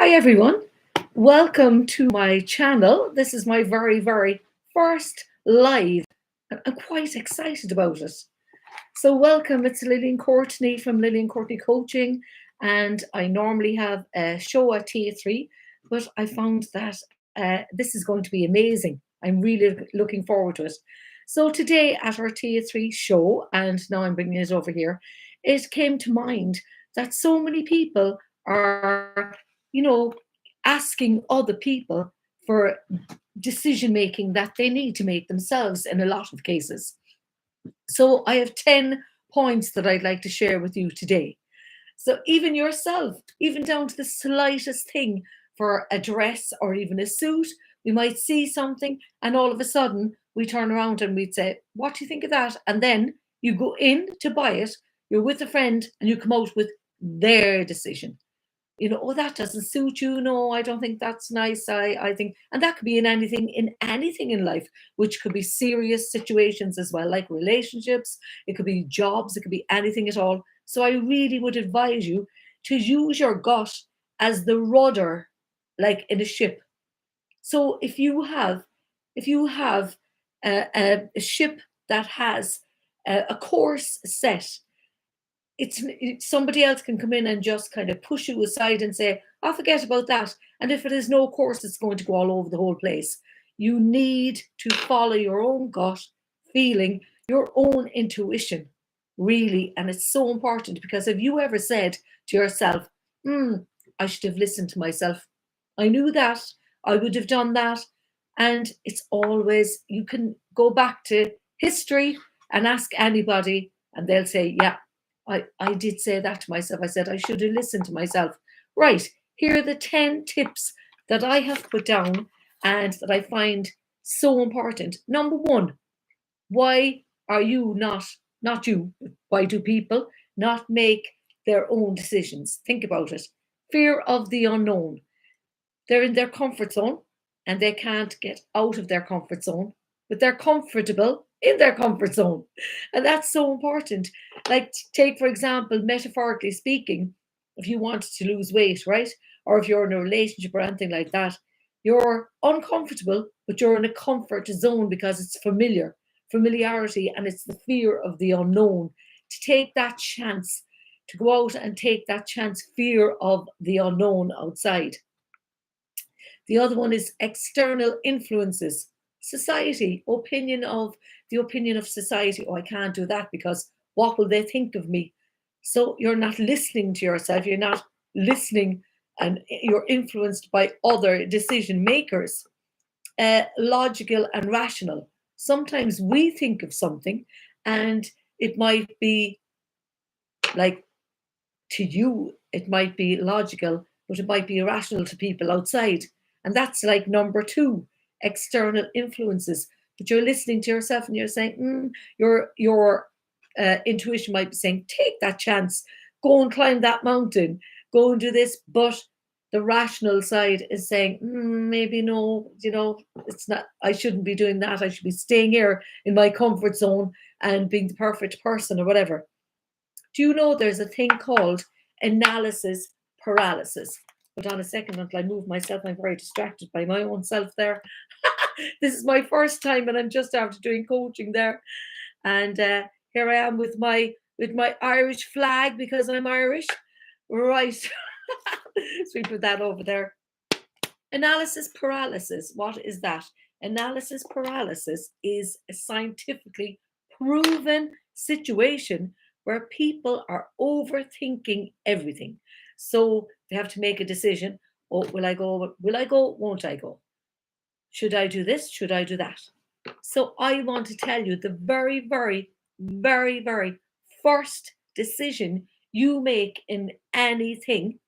Hi everyone, welcome to my channel. This is my very first live. I'm quite excited about it. So welcome, it's Lillian Courtney from Lillian Courtney Coaching, and I normally have a show at TA3, but I found that this is going to be amazing. I'm really looking forward to it. So today at our TA3 show, and now I'm bringing it over here, it came to mind that so many people are, asking other people for decision making that they need to make themselves in a lot of cases. So I have 10 points that I'd like to share with you today. So even yourself, even down to the slightest thing for a dress or even a suit, we might see something and all of a sudden we turn around and we'd say, what do you think of that? And then you go in to buy it, you're with a friend and you come out with their decision. Oh, that doesn't suit you. No, I don't think that's nice. I think, and that could be in anything in life, which could be serious situations as well, like relationships. It could be jobs. It could be anything at all. So I really would advise you to use your gut as the rudder, like in a ship. So if you have a ship that has a course set, somebody else can come in and just kind of push you aside and say, "Oh, forget about that." And if it is no course, it's going to go all over the whole place. You need to follow your own gut feeling, your own intuition, really. And it's so important because have you ever said to yourself, I should have listened to myself. I knew that. I would have done that. And it's always, you can go back to history and ask anybody, and they'll say, yeah, I did say that to myself. I said I should have listened to myself. Right, here are the 10 tips that I have put down and that I find so important. Number one, why are you not you, why do people not make their own decisions? Think about it. Fear of the unknown. They're in their comfort zone and they can't get out of their comfort zone, but they're comfortable in their comfort zone. And that's so important. Like, take, for example, metaphorically speaking, if you wanted to lose weight, right? Or if you're in a relationship or anything like that, you're uncomfortable, but you're in a comfort zone because it's familiarity, and it's the fear of the unknown. To take that chance, to go out and take that chance, fear of the unknown outside. The other one is external influences. Society, the opinion of society. Oh, I can't do that because what will they think of me? So you're not listening to yourself. You're not listening, and you're influenced by other decision makers. Logical and rational. Sometimes we think of something, and it might be like, to you, it might be logical, but it might be irrational to people outside. And that's like number two, external influences. But you're listening to yourself and you're saying, your intuition might be saying, take that chance, go and climb that mountain, go and do this. But the rational side is saying, maybe no, it's not, I shouldn't be doing that. I should be staying here in my comfort zone and being the perfect person or whatever. Do you know there's a thing called analysis paralysis? Hold on a second until I move myself. I'm very distracted by my own self there. This is my first time, and I'm just after doing coaching there. And here I am with my Irish flag because I'm Irish. Right. So we put that over there. Analysis paralysis. What is that? Analysis paralysis is a scientifically proven situation where people are overthinking everything. So they have to make a decision. Oh, will I go? Will I go? Won't I go? Should I do this? Should I do that? So I want to tell you the very first decision you make in anything,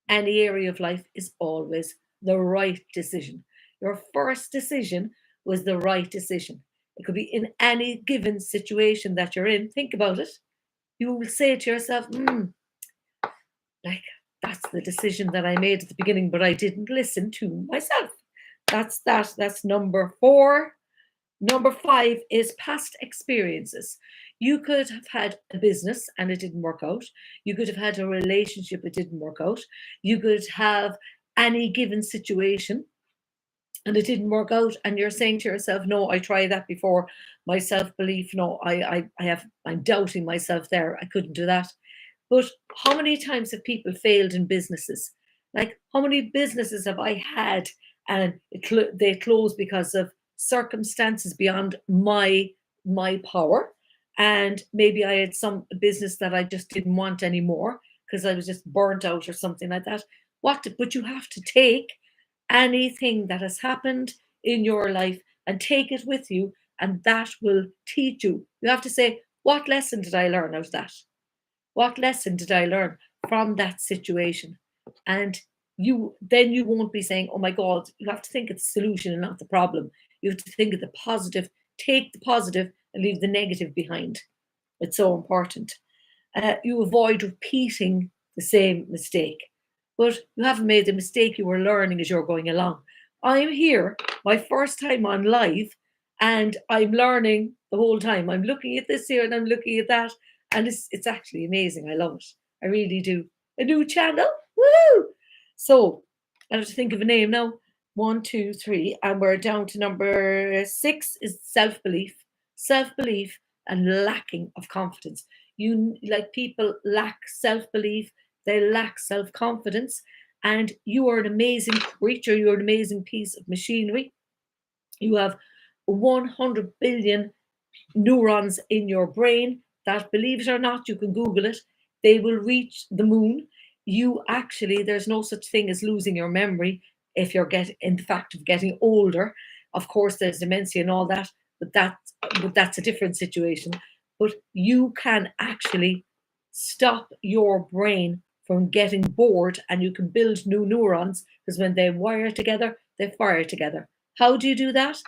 any area of life, is always the right decision. Your first decision was the right decision. It could be in any given situation that you're in. Think about it. You will say to yourself, like, that's the decision that I made at the beginning, but I didn't listen to myself. That's that. That's number four. Number five is past experiences. You could have had a business and it didn't work out. You could have had a relationship, it didn't work out. You could have any given situation and it didn't work out, and you're saying to yourself, no, I tried that before, my self-belief, no, I'm doubting myself there, I couldn't do that. But how many times have people failed in businesses? Like, how many businesses have I had and they closed because of circumstances beyond my power? And maybe I had some business that I just didn't want anymore because I was just burnt out or something like that. But you have to take anything that has happened in your life and take it with you, and that will teach you. You have to say, what lesson did I learn out of that? What lesson did I learn from that situation? And you won't be saying, oh my God, you have to think of the solution and not the problem. You have to think of the positive, take the positive and leave the negative behind. It's so important. You avoid repeating the same mistake. But you haven't made the mistake, you were learning as you're going along. I'm here, my first time on live, and I'm learning the whole time. I'm looking at this here and I'm looking at that, and it's actually amazing. I love it. I really do. A new channel. Woo! So I have to think of a name now. 1, 2, 3, and we're down to number 6 is self-belief. Self-belief and lacking of confidence. You like people lack self-belief, they lack self-confidence, and you are an amazing creature, you're an amazing piece of machinery. You have 100 billion neurons in your brain that, believe it or not, you can Google it, they will reach the moon. You actually, there's no such thing as losing your memory if you're getting, in the fact of getting older. Of course, there's dementia and all that, but that's a different situation. But you can actually stop your brain from getting bored, and you can build new neurons, because when they wire together, they fire together. How do you do that?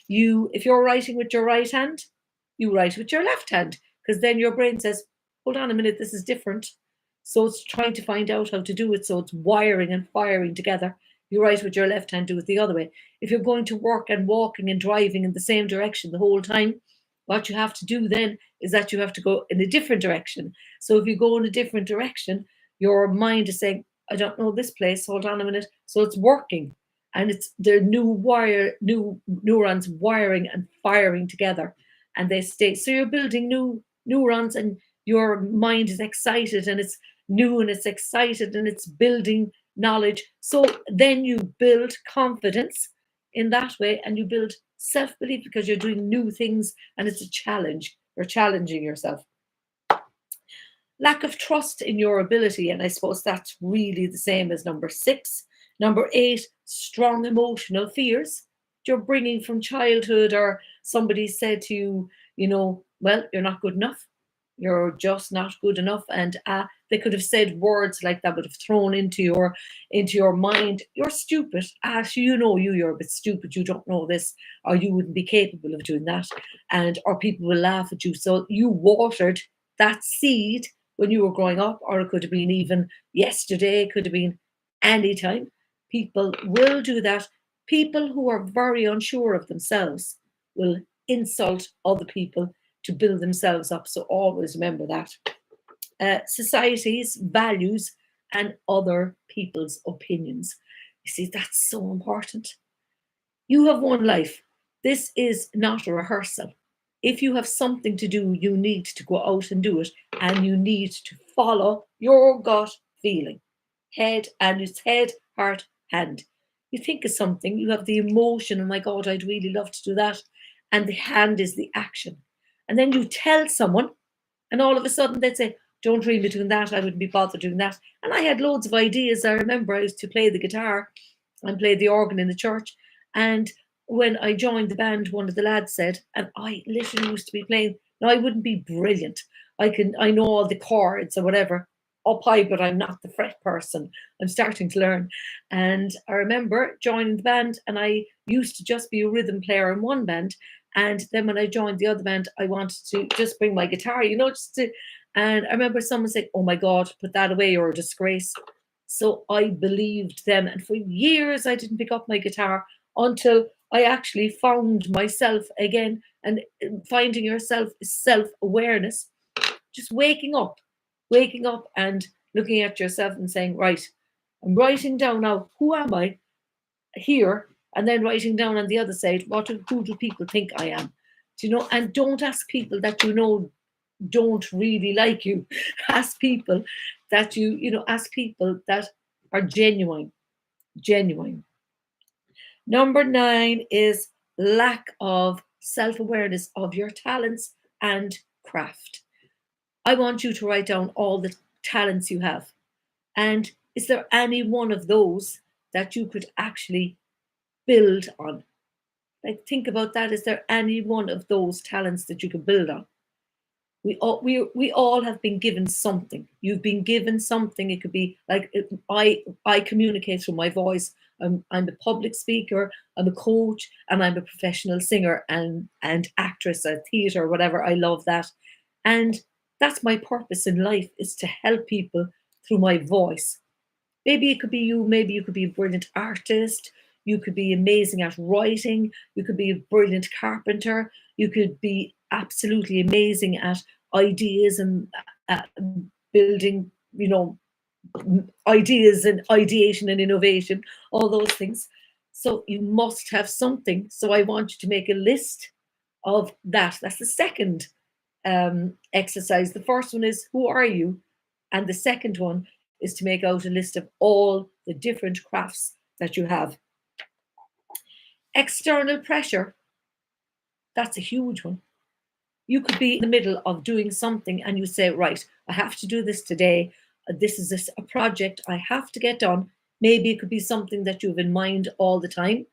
If you're writing with your right hand, you write with your left hand, because then your brain says, hold on a minute, this is different. So it's trying to find out how to do it. So it's wiring and firing together. You write with your left hand, do it the other way. If you're going to work and walking and driving in the same direction the whole time, what you have to do then is that you have to go in a different direction. So if you go in a different direction, your mind is saying, I don't know this place, hold on a minute. So it's working. And it's the new neurons wiring and firing together, and they stay. So you're building new neurons, and your mind is excited, and it's new, and it's excited, and it's building knowledge. So then you build confidence in that way, and you build self-belief because you're doing new things, and it's a challenge. You're challenging yourself. Lack of trust in your ability, and I suppose that's really the same as number 6. Number 8, strong emotional fears you're bringing from childhood, or somebody said to you, well, you're not good enough, you're just not good enough, and they could have said words like that, would have thrown into your mind, you're stupid, you're a bit stupid, you don't know this, or you wouldn't be capable of doing that, or people will laugh at you. So you watered that seed when you were growing up, or it could have been even yesterday, it could have been any time. People will do that. People who are very unsure of themselves will insult other people to build themselves up. So always remember that. Society's values and other people's opinions. You see, that's so important. You have one life. This is not a rehearsal. If you have something to do, you need to go out and do it, and you need to follow your gut feeling. It's head, heart, hand. You think of something, you have the emotion, oh my God, I'd really love to do that. And the hand is the action. And then you tell someone, and all of a sudden they'd say, don't dream of doing that, I wouldn't be bothered doing that. And I had loads of ideas. I remember I used to play the guitar and play the organ in the church. And when I joined the band, one of the lads said, and I literally used to be playing, now I wouldn't be brilliant. I know all the chords or whatever, up high, but I'm not the fret person. I'm starting to learn. And I remember joining the band, and I used to just be a rhythm player in one band. And then when I joined the other band, I wanted to just bring my guitar, and I remember someone saying, oh my God, put that away, you're a disgrace. So I believed them. And for years, I didn't pick up my guitar until I actually found myself again. And finding yourself is self-awareness. Just waking up and looking at yourself and saying, right, I'm writing down now, who am I here? And then writing down on the other side, who do people think I am? Do you know? And don't ask people that you know don't really like you. Ask people that ask people that are genuine. Genuine. Number 9 is lack of self awareness of your talents and craft. I want you to write down all the talents you have. And is there any one of those that you could actually build on? Like, think about that. Is there any one of those talents that you could build on? We all have been given something. You've been given something. It could be like, I communicate through my voice. I'm a public speaker. I'm a coach, and I'm a professional singer and actress at theatre, whatever. I love that, and that's my purpose in life, is to help people through my voice. Maybe it could be you. Maybe you could be a brilliant artist. You could be amazing at writing. You could be a brilliant carpenter. You could be absolutely amazing at ideas and uh, building, ideas and ideation and innovation, all those things. So you must have something. So I want you to make a list of that. That's the second exercise. The first one is, who are you? And the second one is to make out a list of all the different crafts that you have. External pressure, that's a huge one. You could be in the middle of doing something and you say, right, I have to do this today. This is a project I have to get done. Maybe it could be something that you have in mind all the time.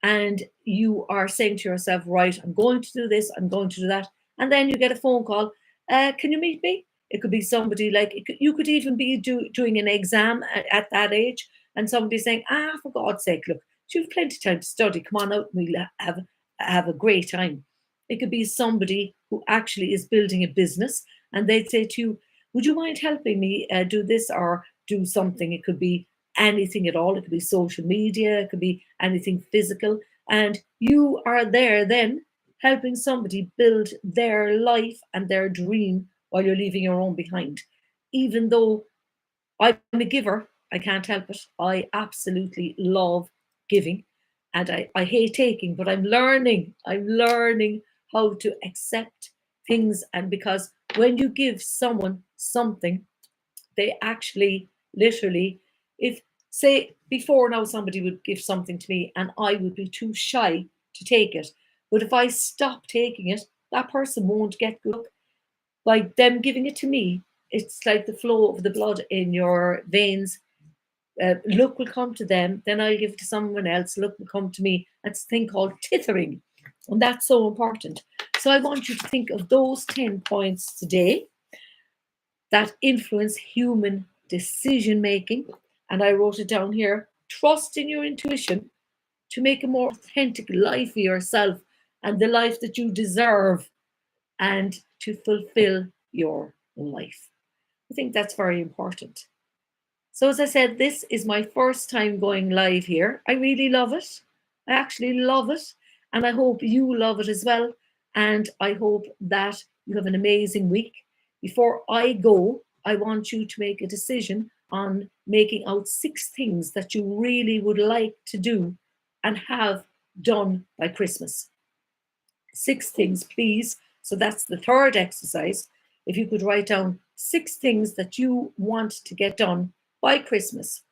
And you are saying to yourself, right, I'm going to do this, I'm going to do that. And then you get a phone call. Can you meet me? It could be somebody like, you could even be doing an exam at that age, and somebody saying, for God's sake, look, you've plenty of time to study. Come on out and we'll have a great time. It could be somebody who actually is building a business, and they'd say to you, would you mind helping me do this or do something? It could be anything at all. It could be social media, it could be anything physical. And you are there then helping somebody build their life and their dream while you're leaving your own behind. Even though I'm a giver, I can't help it. I absolutely love giving, and I hate taking, but I'm learning. I'm learning how to accept things. And because when you give someone something, they actually literally, if, say, before now somebody would give something to me and I would be too shy to take it. But if I stop taking it, that person won't get good luck. By them giving it to me, it's like the flow of the blood in your veins. Luck will come to them, then I'll give it to someone else. Luck will come to me. That's a thing called tithering. And that's so important. So I want you to think of those 10 points today that influence human decision making. And I wrote it down here. Trust in your intuition to make a more authentic life for yourself and the life that you deserve, and to fulfill your life. I think that's very important. So, as I said, this is my first time going live here. I really love it. I actually love it. And I hope you love it as well. And I hope that you have an amazing week. Before I go, I want you to make a decision on making out 6 things that you really would like to do and have done by Christmas. 6 things, please. So that's the third exercise. If you could write down 6 things that you want to get done by Christmas.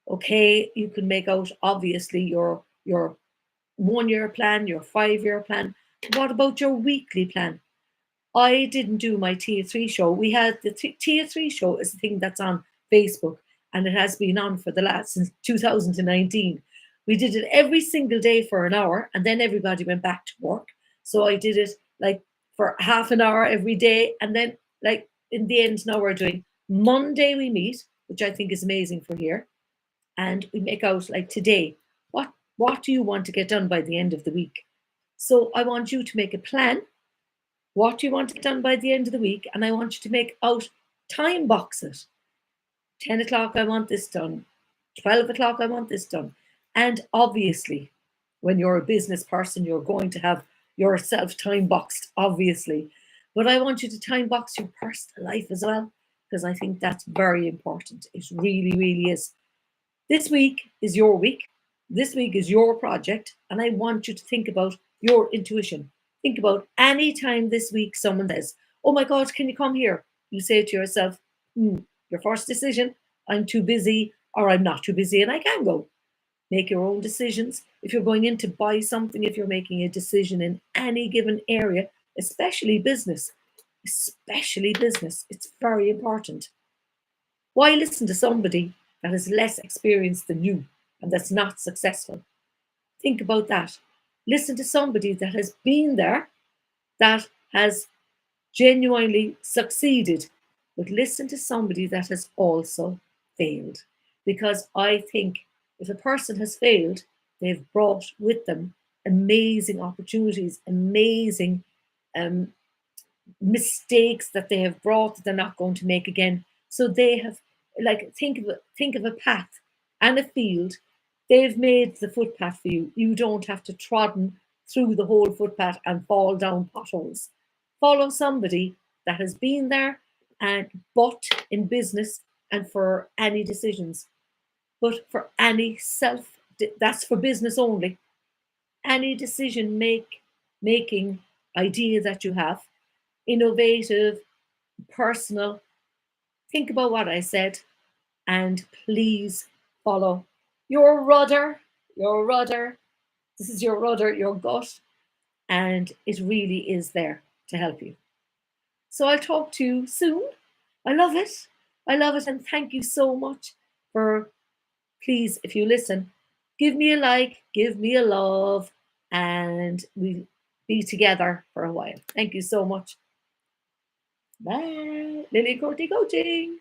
Okay, you can make out obviously your 1-year plan, your 5-year plan. What about your weekly plan? I didn't do my Tier 3 show. We had the Tier 3 show is the thing that's on Facebook, and it has been on for the last since 2019. We did it every single day for an hour, and then everybody went back to work. So I did it like for half an hour every day, and then like in the end now we're doing Monday we meet, which I think is amazing for here, and we make out like today. What do you want to get done by the end of the week? So I want you to make a plan. What do you want to get done by the end of the week? And I want you to make out time boxes. 10 o'clock, I want this done. 12 o'clock, I want this done. And obviously, when you're a business person, you're going to have yourself time boxed, obviously. But I want you to time box your personal life as well, because I think that's very important. It really, really is. This week is your week. This week is your project. And I want you to think about your intuition. Think about any time this week someone says, "Oh my God, can you come here?" You say to yourself, your first decision, "I'm too busy," or "I'm not too busy and I can go." Make your own decisions. If you're going in to buy something, if you're making a decision in any given area, especially business, it's very important. Why listen to somebody that has less experience than you and that's not successful? Think about that. Listen to somebody that has been there, that has genuinely succeeded, but listen to somebody that has also failed. Because I think if a person has failed, they've brought with them amazing opportunities, amazing um, mistakes that they have brought that they're not going to make again. So they have, like, think of a path and a field. They've made the footpath for you. You don't have to trodden through the whole footpath and fall down potholes. Follow somebody that has been there and but in business and for any decisions. But for any that's for business only. Any decision making idea that you have, innovative, personal. Think about what I said and please follow your rudder, your rudder. This is your rudder, your gut, and it really is there to help you. So I'll talk to you soon. I love it. I love it. And thank you so much for, please, if you listen, give me a like, give me a love, and we'll be together for a while. Thank you so much. Bye. Lily Courtney Coaching.